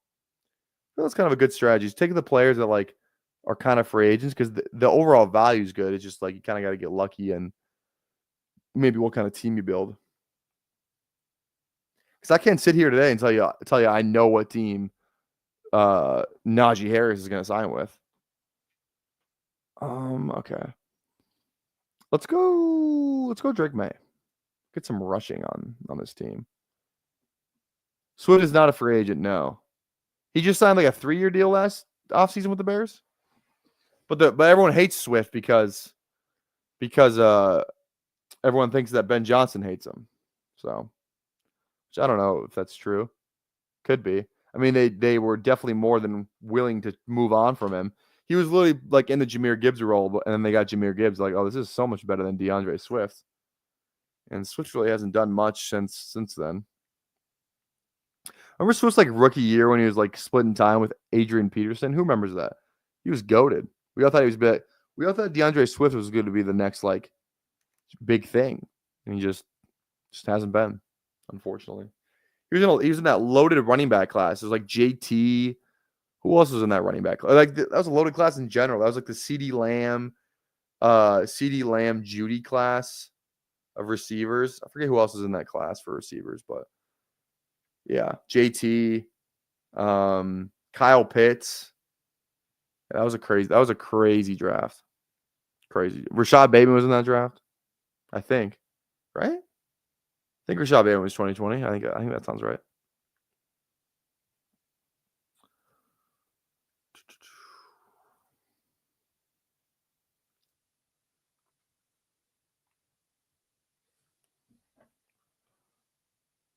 that's kind of a good strategy. Just taking the players that are kind of free agents because the overall value is good. It's just you kind of got to get lucky and maybe what kind of team you build. Because I can't sit here today and tell you I know what team Najee Harris is going to sign with. Okay. Let's go Drake May. Get some rushing on this team. Swift is not a free agent, no. He just signed like a 3-year deal last offseason with the Bears. But everyone hates Swift because everyone thinks that Ben Johnson hates him. So, which I don't know if that's true. Could be. I mean, they were definitely more than willing to move on from him. He was literally like in the Jahmyr Gibbs role, and then they got Jahmyr Gibbs. Like, oh, this is so much better than DeAndre Swift. And Swift really hasn't done much since then. Remember Swift's like rookie year when he was like splitting time with Adrian Peterson? Who remembers that? He was goated. We all thought he was big. We all thought DeAndre Swift was going to be the next like big thing, and he just hasn't been, unfortunately. He was in that loaded running back class. It was like JT. Who else was in that running back class? Like that was a loaded class in general. That was like the CeeDee Lamb, Judy class of receivers. I forget who else was in that class for receivers, but yeah, JT, Kyle Pitts. Yeah, that was a crazy draft. Crazy. Rashad Bateman was in that draft, I think. Right? I think Rashad Bateman was 2020. I think that sounds right.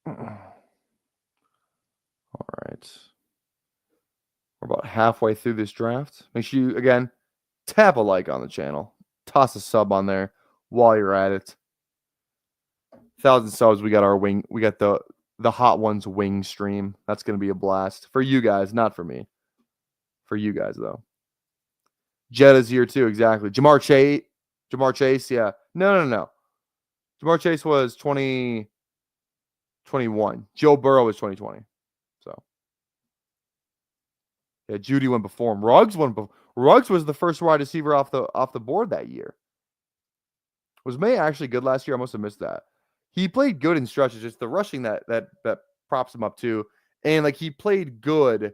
All right. We're about halfway through this draft. Make sure you, again, tap a like on the channel. Toss a sub on there while you're at it. 1,000 subs, we got the Hot Ones wing stream. That's going to be a blast. For you guys, not for me. For you guys, though. Jetta's here, too, exactly. Jamar Chase, yeah. No. Jamar Chase was 2021. Joe Burrow was 2020. So, yeah, Judy went before him. Ruggs was the first wide receiver off the board that year. Was May actually good last year? I must have missed that. He played good in stretches. Just the rushing that props him up too. And like he played good.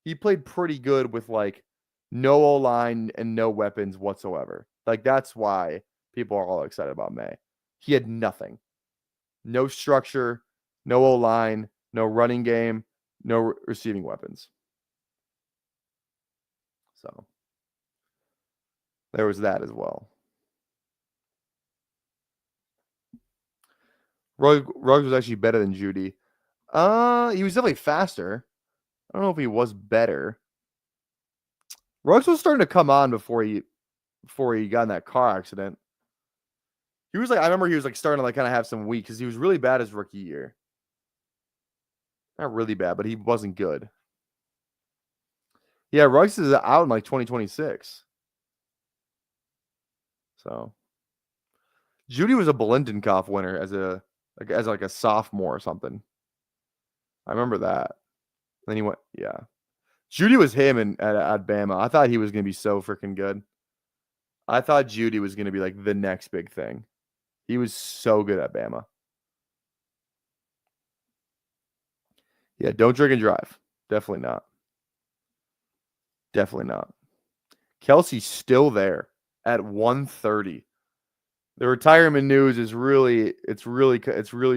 He played pretty good with like no O-line and no weapons whatsoever. Like that's why people are all excited about May. He had nothing. No structure, no O-line, no running game, no receiving weapons. So there was that as well. Ruggs was actually better than Judy. He was definitely faster. I don't know if he was better. Ruggs was starting to come on before he got in that car accident. He was like, I remember he was like starting to like kind of have some week because he was really bad his rookie year. Not really bad, but he wasn't good. Yeah, Ruggs is out in like 2026. So Judy was a Belindenkoff winner as a sophomore or something. I remember that. Then he went, yeah. Judy was him at Bama. I thought he was going to be so freaking good. I thought Judy was going to be like the next big thing. He was so good at Bama. Yeah, don't drink and drive. Definitely not. Definitely not. Kelsey's still there at 130. The retirement news is really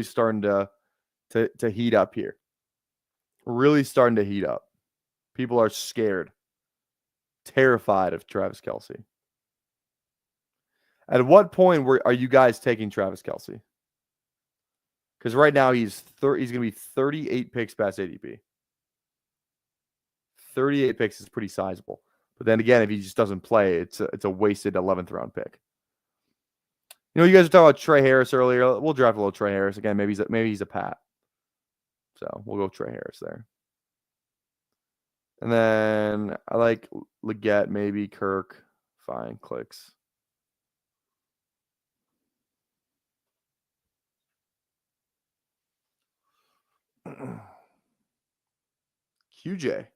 starting to heat up here. Really starting to heat up. People are scared, terrified of Travis Kelce. At what point are you guys taking Travis Kelce? Because right now he's going to be 38 picks past ADP. 38 picks is pretty sizable. But then again, if he just doesn't play, it's a wasted 11th round pick. You know, you guys were talking about Trey Harris earlier. We'll draft a little Trey Harris again. Maybe he's a Pat. So we'll go Trey Harris there. And then I like Leggett, maybe Kirk. Fine, clicks. QJ.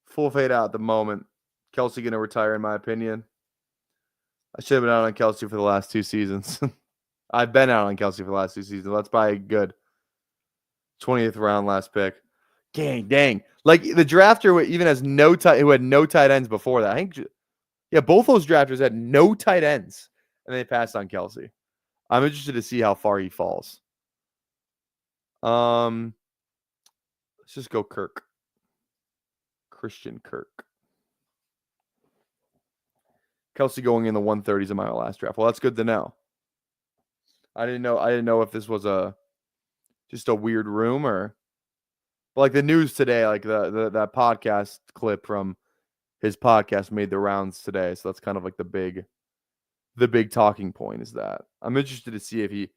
Full fade out at the moment. Kelce going to retire, in my opinion. I should have been out on Kelce for the last 2 seasons. I've been out on Kelce for the last 2 seasons. Let's buy a good 20th round last pick. Dang. Like the drafter even has who had no tight ends before that. I think, yeah, both those drafters had no tight ends, and they passed on Kelsey. I'm interested to see how far he falls. Let's just go Kirk. Christian Kirk. Kelsey going in the 130s in my last draft. Well, that's good to know. I didn't know if this was just a weird rumor. But like the news today, like that podcast clip from his podcast made the rounds today. So that's kind of like the big talking point is that. I'm interested to see if he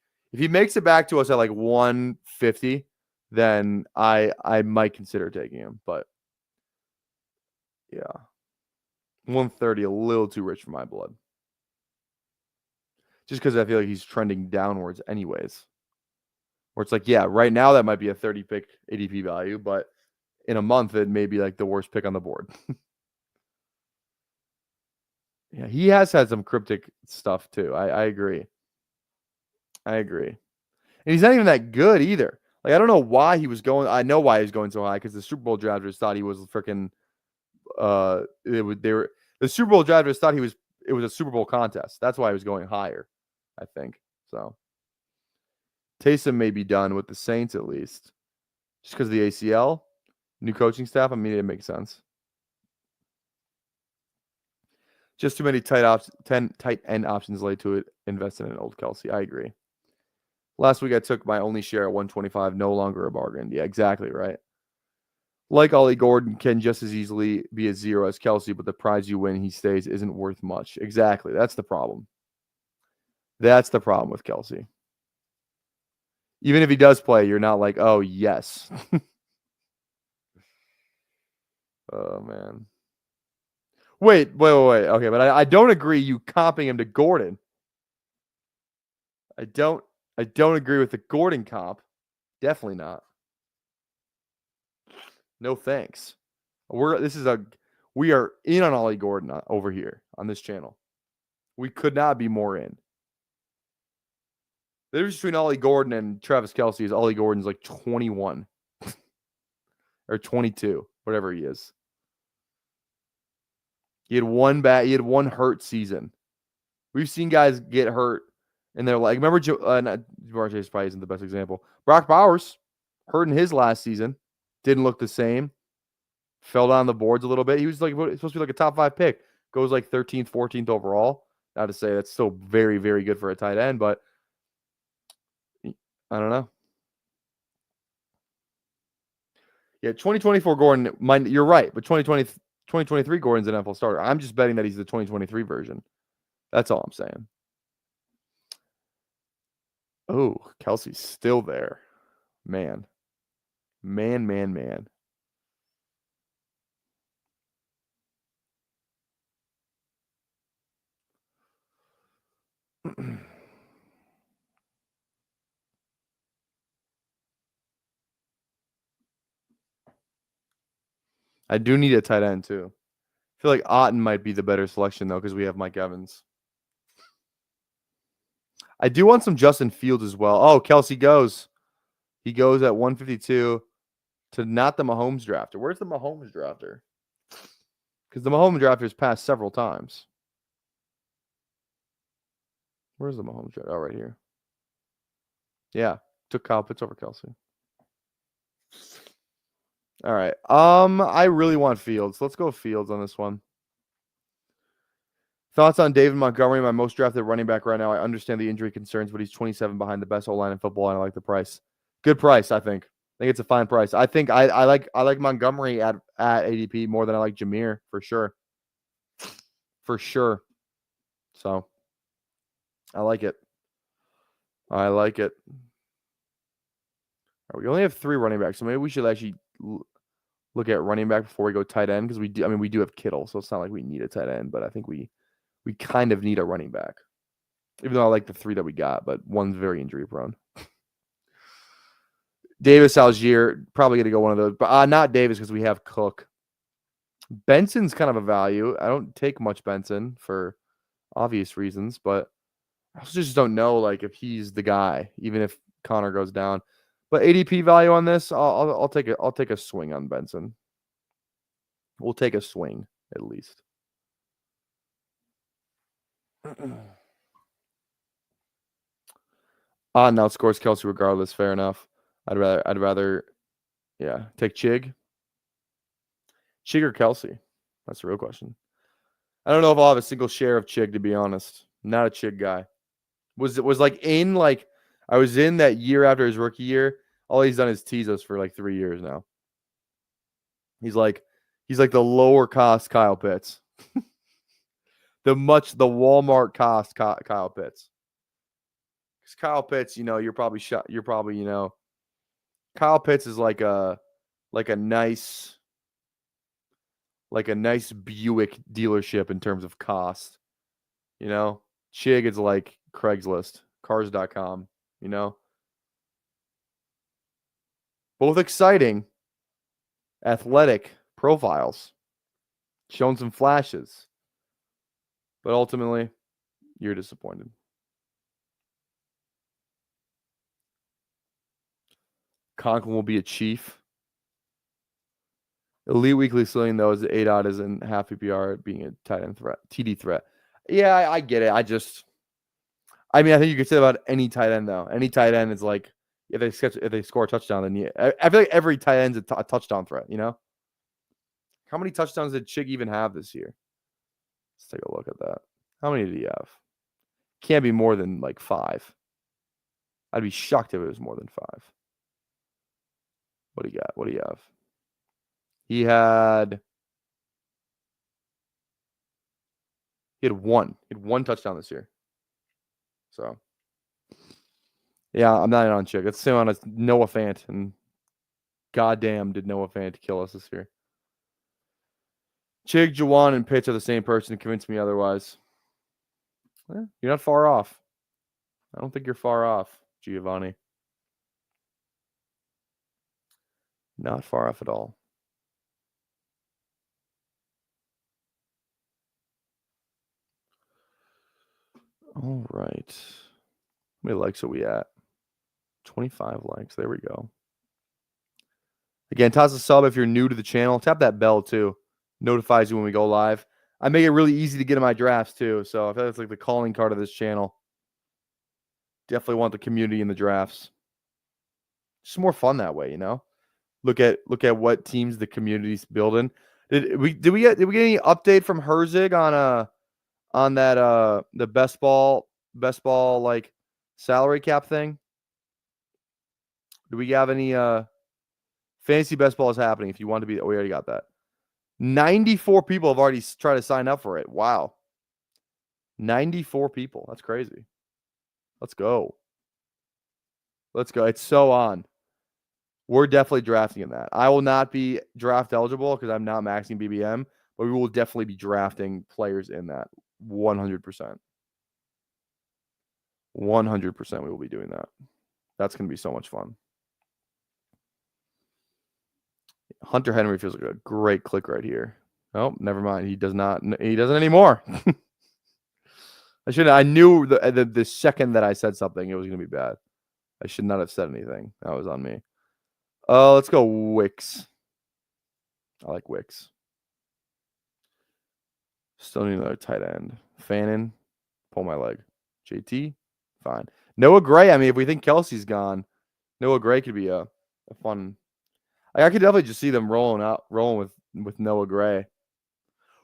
makes it back to us at like 150, then I might consider taking him. But yeah. 130, a little too rich for my blood. Just because I feel like he's trending downwards anyways. Where it's like, yeah, right now that might be a 30 pick ADP value, but in a month it may be like the worst pick on the board. Yeah, he has had some cryptic stuff too. I agree. And he's not even that good either. Like, I don't know why he was going. I know why he's going so high, because the Super Bowl drafters thought he was freaking. The Super Bowl drafters thought it was a Super Bowl contest. That's why he was going higher, I think. So Taysom may be done with the Saints at least, just because of the ACL, new coaching staff. I mean, it makes sense. Just too many tight end options laid to it. Invest in an old Kelsey. I agree. Last week I took my only share at 125. No longer a bargain. Yeah, exactly right. Like Ollie Gordon can just as easily be a zero as Kelsey, but the prize you win he stays isn't worth much. Exactly. That's the problem. That's the problem with Kelsey. Even if he does play, you're not like, oh, yes. Oh, man. Wait. Okay, but I don't agree you comping him to Gordon. I don't agree with the Gordon comp. Definitely not. No thanks. We are in on Ollie Gordon over here on this channel. We could not be more in. The difference between Ollie Gordon and Travis Kelsey is Ollie Gordon's like 21 or 22, whatever he is. He had one hurt season. We've seen guys get hurt, and they're like, remember, Jamar Chase probably isn't the best example. Brock Bowers hurt in his last season, didn't look the same, fell down the boards a little bit. He was like supposed to be like a top 5 pick, goes like 13th, 14th overall. Not to say that's still very, very good for a tight end, but I don't know. Yeah, 2024 Gordon, you're right, but 2023 Gordon's an NFL starter. I'm just betting that he's the 2023 version. That's all I'm saying. Oh, Kelsey's still there. Man. I do need a tight end too. I feel like Otten might be the better selection though, because we have Mike Evans. I do want some Justin Fields as well. Oh, Kelsey goes. He goes at 152 to not the Mahomes drafter. Where's the Mahomes drafter? Because the Mahomes drafter has passed several times. Where's the Mahomes drafter? Oh, right here. Yeah, took Kyle Pitts over Kelsey. All right. I really want Fields. Let's go Fields on this one. Thoughts on David Montgomery, my most drafted running back right now. I understand the injury concerns, but he's 27 behind the best O-line in football, and I like the price. Good price, I think. I think it's a fine price. I think I like Montgomery at ADP more than I like Jameer, for sure. For sure. So I like it. I like it. Right, we only have 3 running backs, so maybe we should actually look at running back before we go tight end, because we do have Kittle, so it's not like we need a tight end, but I think we kind of need a running back. Even though I like the 3 that we got, but one's very injury prone. Davis, Algier, probably going to go one of those, but not Davis because we have Cook. Benson's kind of a value. I don't take much Benson for obvious reasons, but I also just don't know like if he's the guy, even if Connor goes down. But ADP value on this, I'll take a swing on Benson. We'll take a swing at least. Now scores Kelsey regardless. Fair enough. I'd rather, yeah, take Chig or Kelsey. That's the real question. I don't know if I'll have a single share of Chig, to be honest. I'm not a Chig guy. Was I was in that year after his rookie year. All he's done is tease us for like 3 years now. He's like the lower cost Kyle Pitts. the Walmart cost Kyle Pitts. Because Kyle Pitts, you're probably Kyle Pitts is like a nice Buick dealership in terms of cost. Chig is like Craigslist, cars.com, Both exciting, athletic profiles, shown some flashes, but ultimately, you're disappointed. Conklin will be a chief. Elite weekly ceiling, though, is the ADOT isn't half PPR being a tight end threat, TD threat. Yeah, I get it. I think you could say about any tight end, though. Any tight end is like, if they score a touchdown, then I feel like every tight end's a touchdown threat, How many touchdowns did Chig even have this year? Let's take a look at that. How many did he have? Can't be more than like 5. I'd be shocked if it was more than 5. What do you got? What do you have? He had one. He had 1 touchdown this year. So, yeah, I'm not in on Chig. It's the same on as Noah Fant, and goddamn did Noah Fant kill us this year. Chig, Juwan, and Pitts are the same person. Convince me otherwise. You're not far off. I don't think you're far off, Giovanni. Not far off at all. All right. How many likes are we at? 25 likes. There we go. Again, toss a sub if you're new to the channel. Tap that bell, too. Notifies you when we go live. I make it really easy to get in my drafts, too. So I feel that's like the calling card of this channel. Definitely want the community in the drafts. It's more fun that way, Look at what teams the community's building. Did we get any update from Herzig on that the best ball like salary cap thing? Do we have any fantasy best ball is happening? If you want to be, we already got that. 94 people have already tried to sign up for it. Wow. 94 people. That's crazy. Let's go. It's so on. We're definitely drafting in that. I will not be draft eligible because I'm not maxing BBM, but we will definitely be drafting players in that. 100%. 100% we will be doing that. That's going to be so much fun. Hunter Henry feels like a great click right here. Oh, never mind. He does not. He doesn't anymore. I knew the second that I said something, it was going to be bad. I should not have said anything. That was on me. Let's go Wicks. I like Wicks. Still need another tight end. Fannin, pull my leg. JT, fine. Noah Gray. I mean, if we think Kelsey's gone, Noah Gray could be a fun. I could definitely just see them rolling with Noah Gray.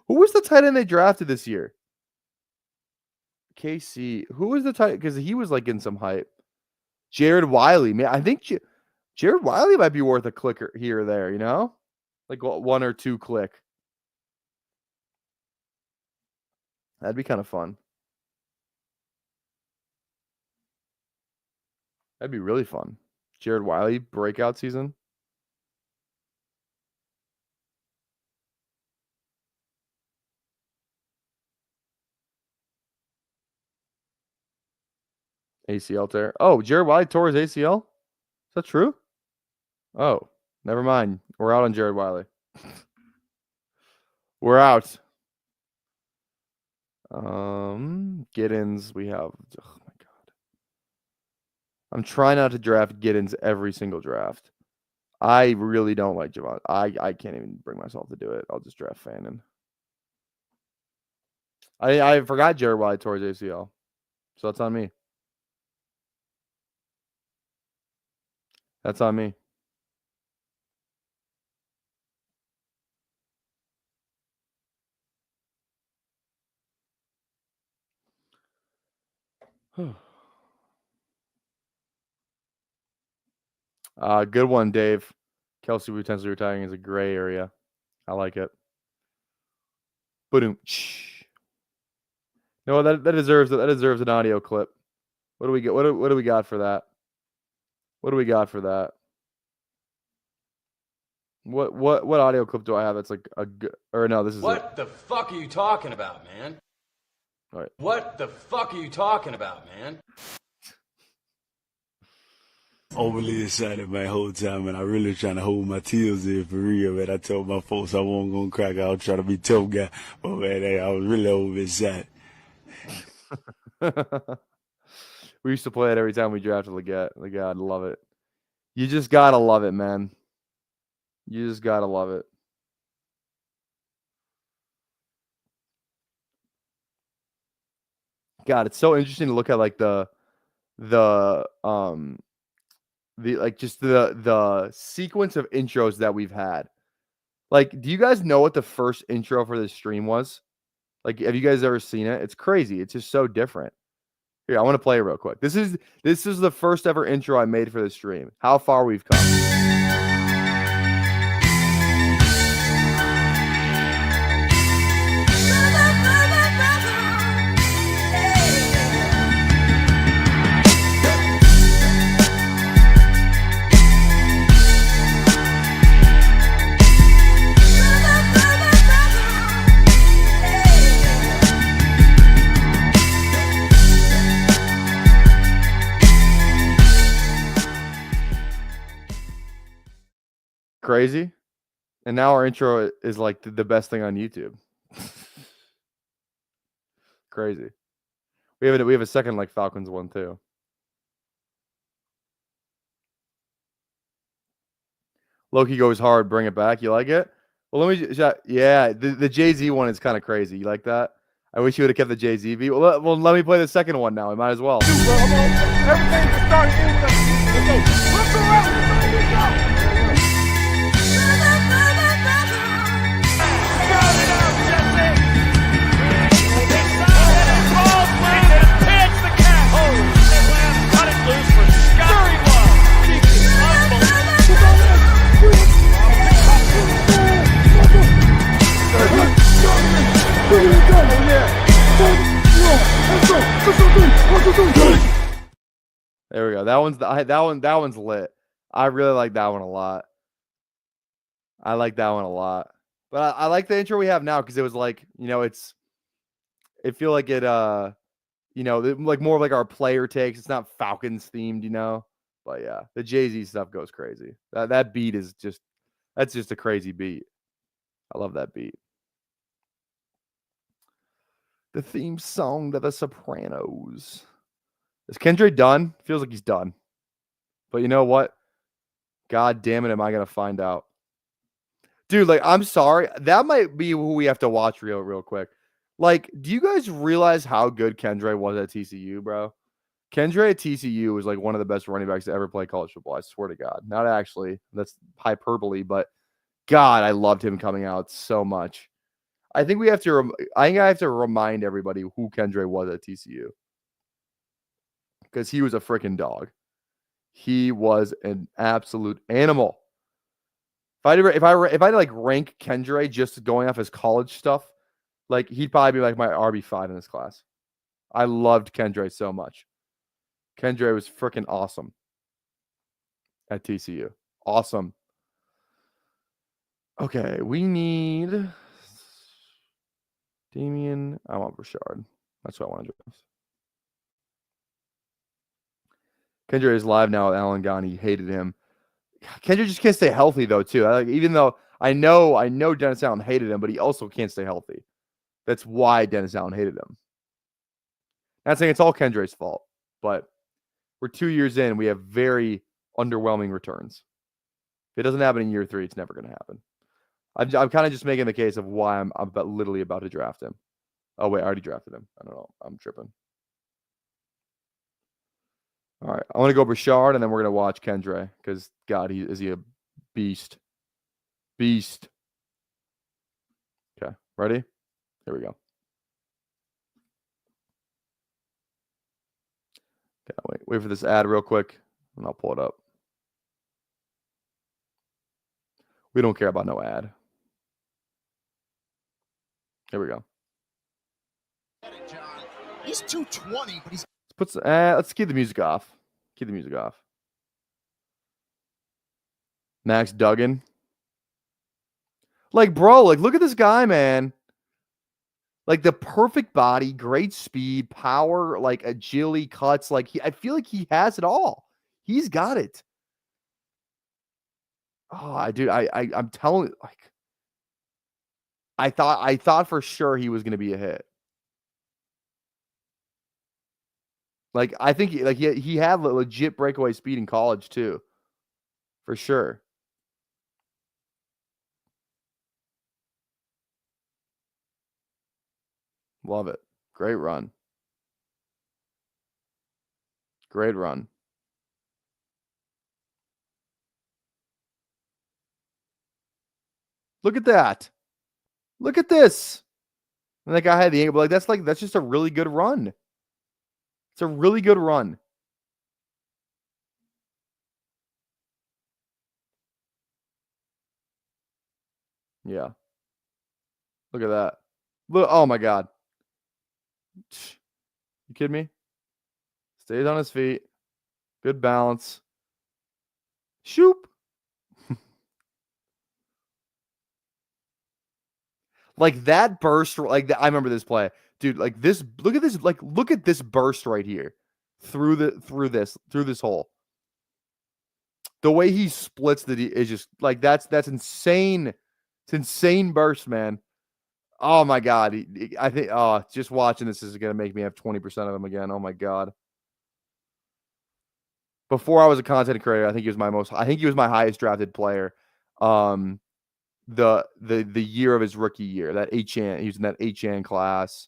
Who was the tight end they drafted this year? KC. Who was the tight? Because he was like in some hype. Jared Wiley. Man, I think Jared Wiley might be worth a clicker here or there. Like 1 or 2 click. That'd be kind of fun. That'd be really fun. Jared Wiley breakout season. ACL tear. Oh, Jared Wiley tore his ACL? Is that true? Oh, never mind. We're out on Jared Wiley. We're out. Giddens, we have. Oh my God. I'm trying not to draft Giddens every single draft. I really don't like Javon. I can't even bring myself to do it. I'll just draft Fannin. I forgot Jared White tore his ACL, so that's on me. That's on me. Good one, Dave. Kelsey potentially retiring is a gray area. I like it. Boom. No, that deserves an audio clip. What do we get? What do we got for that? What do we got for that? What audio clip do I have that's like a good, or no, this is What the fuck are you talking about, man? All right. What the fuck are you talking about, man? Overly excited my whole time, and I really trying to hold my tears in for real, man. I told my folks I wasn't gonna crack. I was trying to be tough guy, but man, I was really overexcited. We used to play it every time we drafted Leggett. I'd love it. You just gotta love it, man. You just gotta love it. God, it's so interesting to look at like the like just the sequence of intros that we've had. Like, do you guys know what the first intro for this stream was? Like, have you guys ever seen it? It's crazy. It's just so different. Here, I want to play it real quick. This is the first ever intro I made for this stream. How far we've come. Crazy. And now our intro is like the best thing on YouTube. Crazy. We have a second like Falcons one too. Loki goes hard, bring it back. You like it? Well, let me yeah, the Jay-Z one is kind of crazy. You like that? I wish you would have kept the Jay-Z beat. Well, let me play the second one now. I might as well. Everything's starting Let's go around. There we go. That one's lit. I really like that one a lot. I like that one a lot. But I like the intro we have now because it was like, it feel like it like more of like our player takes. It's not Falcons themed, But yeah, the Jay-Z stuff goes crazy. That beat is that's just a crazy beat. I love that beat. The theme song to The Sopranos. Is Kendra done? Feels like he's done. But you know what? God damn it, am I going to find out. Dude, like, I'm sorry. That might be who we have to watch real quick. Like, do you guys realize how good Kendra was at TCU, bro? Kendra at TCU was like one of the best running backs to ever play college football. I swear to God. Not actually. That's hyperbole, but God, I loved him coming out so much. I think I have to remind everybody who Kendra was at TCU. Because he was a freaking dog. He was an absolute animal. If I like rank Kendra just going off his college stuff, like he'd probably be like my RB5 in this class. I loved Kendra so much. Kendra was freaking awesome at TCU. Awesome. Okay, we need Damian. I want Rashard. That's what I want to do. Kendra is live now with Alan Gone. He hated him. Kendra just can't stay healthy though, too. Even though I know Dennis Allen hated him, but he also can't stay healthy. That's why Dennis Allen hated him. Not saying it's all Kendra's fault, but we're 2 years in. We have very underwhelming returns. If it doesn't happen in year 3, it's never going to happen. I'm kind of just making the case of why I'm literally about to draft him. Oh, wait, I already drafted him. I don't know. I'm tripping. All right. I want to go Bouchard, and then we're going to watch Kendre because, God, is he a beast. Beast. Okay. Ready? Here we go. Okay, wait for this ad real quick, and I'll pull it up. We don't care about no ad. Here we go. He's 220, but he's... Let's keep the music off. Keep the music off. Max Duggan. Like, bro, like, look at this guy, man. Like, the perfect body, great speed, power, like, agility, cuts. Like, I feel like he has it all. He's got it. Oh, I'm telling you, like, I thought for sure he was going to be a hit. Like, I think he had legit breakaway speed in college too, for sure. Love it. Great run. Great run. Look at that. Look at this. And that guy had the angle, but that's just a really good run. It's a really good run. Yeah. Look at that. Look, oh my God. You kidding me? Stays on his feet. Good balance. Shoop. Like that burst, like I remember this play. Dude, like this, look at this, like look at this burst right here. Through this hole. The way he splits is just like that's insane. It's insane burst, man. Oh my God. I think just watching this is gonna make me have 20% of him again. Oh my God. Before I was a content creator, I think he was my highest drafted player. The year of his rookie year, that H-Chan, he was in that H-Chan class.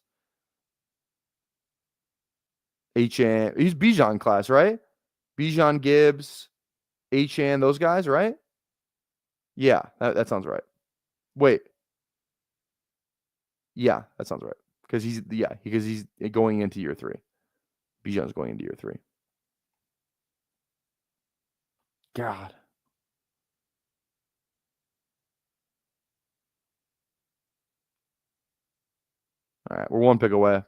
H-Chan, he's Bijan class, right? Bijan, Gibbs, H-Chan, those guys, right? Yeah, that sounds right. Wait. Yeah, that sounds right. Because he's going into year 3. Bijan's going into year 3. God. All right, we're 1 pick away.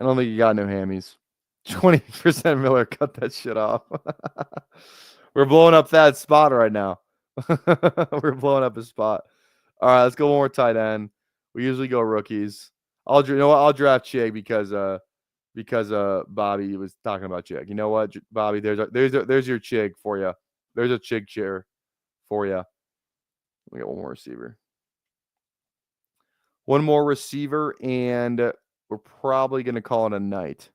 I don't think you got no hammies. 20% Miller, cut that shit off. We're blowing up that spot right now. We're blowing up his spot. All right, let's go one more tight end. We usually go rookies. I'll draft Chig because Bobby was talking about Chig. You know what, Bobby? There's your Chig for you. There's a Chig chair for you. We got one more receiver. One more receiver, and we're probably going to call it a night.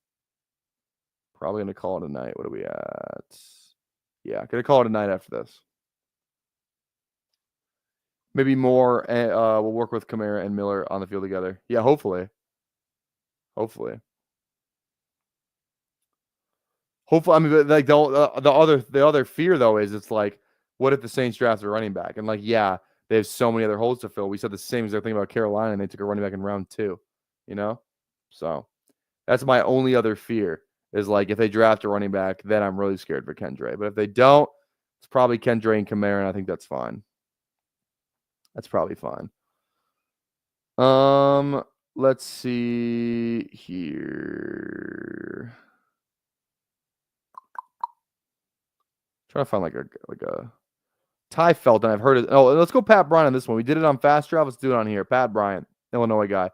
What are we at? Yeah, going to call it a night after this. Maybe more. We'll work with Kamara and Miller on the field together. Yeah, hopefully. Hopefully, I mean, like the other fear though is it's like, what if the Saints draft a running back? And like, yeah, they have so many other holes to fill. We said the same exact thing about Carolina, and they took a running back in round 2. You know, so that's my only other fear is like if they draft a running back, then I'm really scared for Kendre. But if they don't, it's probably Kendre and Kamara, and I think that's fine. That's probably fine. Let's see here. Trying to find like a Ty Felton. I've heard it. Oh, let's go Pat Bryant on this one. We did it on Fast Draft. Let's do it on here. Pat Bryant, Illinois guy.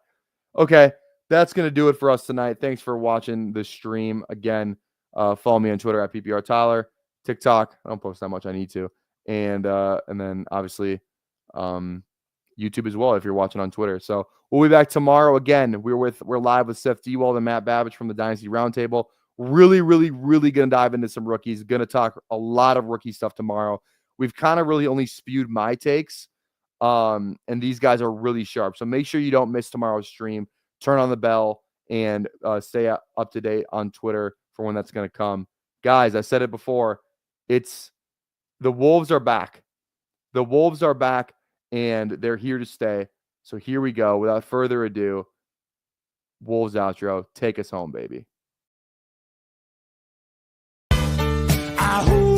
Okay, that's gonna do it for us tonight. Thanks for watching the stream again. Follow me on Twitter at PPR Tyler. TikTok. I don't post that much. I need to. And then obviously, YouTube as well if you're watching on Twitter. So we'll be back tomorrow. Again, we're live with Seth Dewald and Matt Babbage from the Dynasty Roundtable. Really, really, really going to dive into some rookies. Going to talk a lot of rookie stuff tomorrow. We've kind of really only spewed my takes, and these guys are really sharp. So make sure you don't miss tomorrow's stream. Turn on the bell and stay up to date on Twitter for when that's going to come. Guys, I said it before. The Wolves are back. The Wolves are back, and they're here to stay. So here we go. Without further ado, Wolves outro. Take us home, baby. I hope